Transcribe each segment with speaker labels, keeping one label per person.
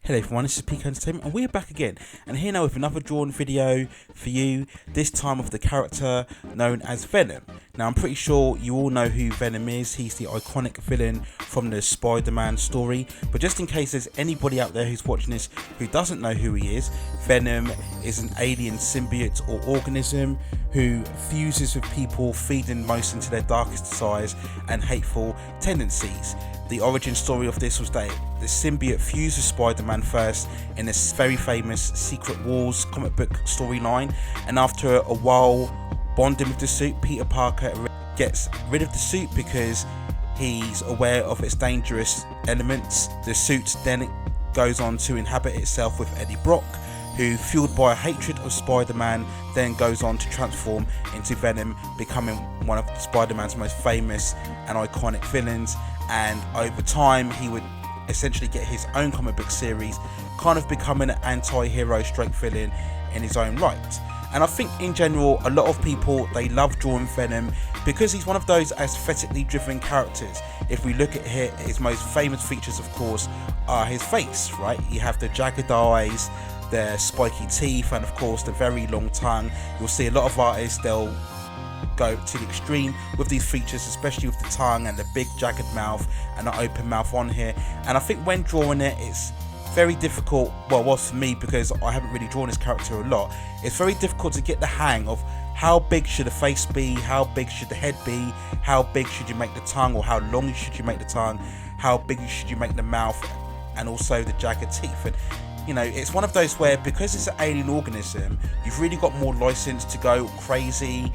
Speaker 1: Hello everyone, this is Peak Entertainment and we're back again, and here now with another drawn video for you, this time of the character known as Venom. Now I'm pretty sure you all know who Venom is. He's the iconic villain from the Spider-Man story, but just in case there's anybody out there who's watching this who doesn't know who he is, Venom is an alien symbiote or organism who fuses with people, feeding most into their darkest desires and hateful tendencies. The origin story of this was that the symbiote fused with Spider-Man first in this very famous Secret Wars comic book storyline, and after a while bonding with the suit, Peter Parker gets rid of the suit because he's aware of its dangerous elements. The suit then goes on to inhabit itself with Eddie Brock, who, fueled by a hatred of Spider-Man, then goes on to transform into Venom, becoming one of Spider-Man's most famous and iconic villains. And over time he would essentially get his own comic book series, kind of becoming an anti-hero straight villain in his own right. And I think in general a lot of people, they love drawing Venom because he's one of those aesthetically driven characters. If we look at here, his most famous features of course are his face, right? You have the jagged eyes, the spiky teeth, and of course the very long tongue. You'll see a lot of artists, they'll go to the extreme with these features, especially with the tongue and the big jagged mouth and the open mouth on here. And I think when drawing it, it's very difficult, well it was for me because I haven't really drawn this character a lot, it's very difficult to get the hang of how big should the face be, how big should the head be, how big should you make the tongue, or how long should you make the tongue, how big should you make the mouth, and also the jagged teeth. And you know, it's one of those where, because it's an alien organism, you've really got more license to go crazy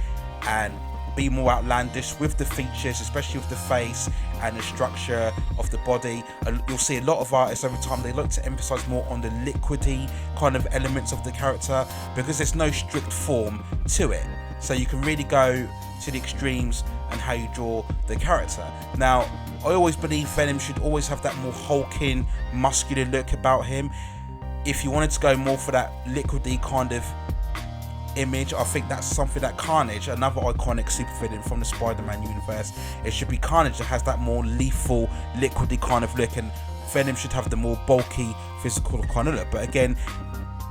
Speaker 1: and be more outlandish with the features, especially with the face and the structure of the body. You'll see a lot of artists over time, they like to emphasize more on the liquidy kind of elements of the character because there's no strict form to it, so you can really go to the extremes and how you draw the character. Now I always believe Venom should always have that more hulking, muscular look about him. If you wanted to go more for that liquidy kind of image, I think that's something that Carnage, another iconic supervillain from the Spider-Man universe, it should be Carnage that has that more lethal, liquidy kind of look, and Venom should have the more bulky, physical kind of look. But again,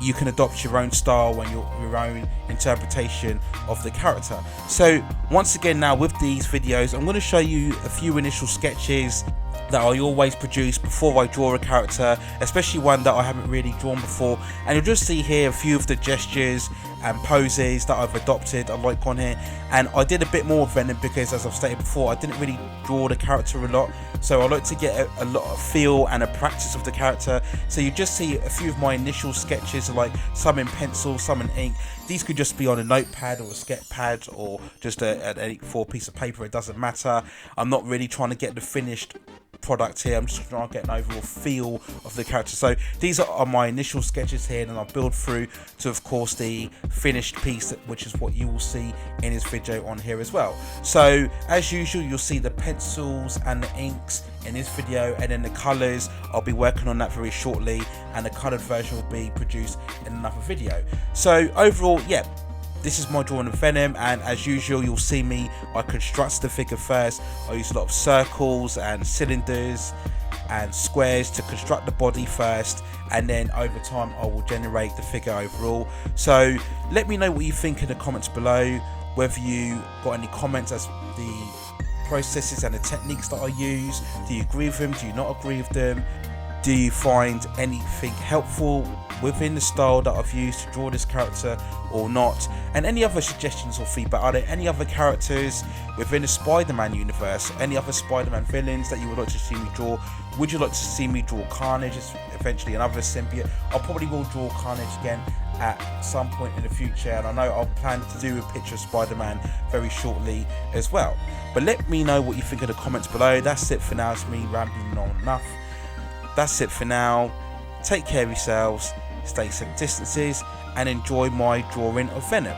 Speaker 1: you can adopt your own style and your own interpretation of the character. So once again, now with these videos, I'm going to show you a few initial sketches that I always produce before I draw a character, especially one that I haven't really drawn before, and you'll just see here a few of the gestures and poses that I've adopted, I like on here. And I did a bit more of Venom because, as I've stated before, I didn't really draw the character a lot, so I like to get a lot of feel and a practice of the character. So you just see a few of my initial sketches, like some in pencil, some in ink. These could just be on a notepad or a sketch pad or just an A4 piece of paper, it doesn't matter. I'm not really trying to get the finished product here, I'm just trying to get an overall feel of the character. So these are my initial sketches here, and I'll build through to of course the finished piece, which is what you will see in this video on here as well. So as usual, you'll see the pencils and the inks in this video, and then the colours, I'll be working on that very shortly, and the coloured version will be produced in another video. So overall, yeah, this is my drawing of Venom, and as usual you'll see me, I construct the figure first. I use a lot of circles and cylinders and squares to construct the body first, and then over time I will generate the figure overall. So let me know what you think in the comments below, whether you got any comments as the processes and the techniques that I use. Do you agree with them? Do you not agree with them? Do you find anything helpful within the style that I've used to draw this character or not? And any other suggestions or feedback? Are there any other characters within the Spider-Man universe, any other Spider-Man villains that you would like to see me draw? Would you like to see me draw Carnage as eventually another symbiote? I probably will draw Carnage again at some point in the future, and I know I'll plan to do a picture of Spider-Man very shortly as well. But let me know what you think in the comments below. That's it for now, it's me rambling on enough. That's it for now. Take care of yourselves, stay safe distances, and enjoy my drawing of Venom.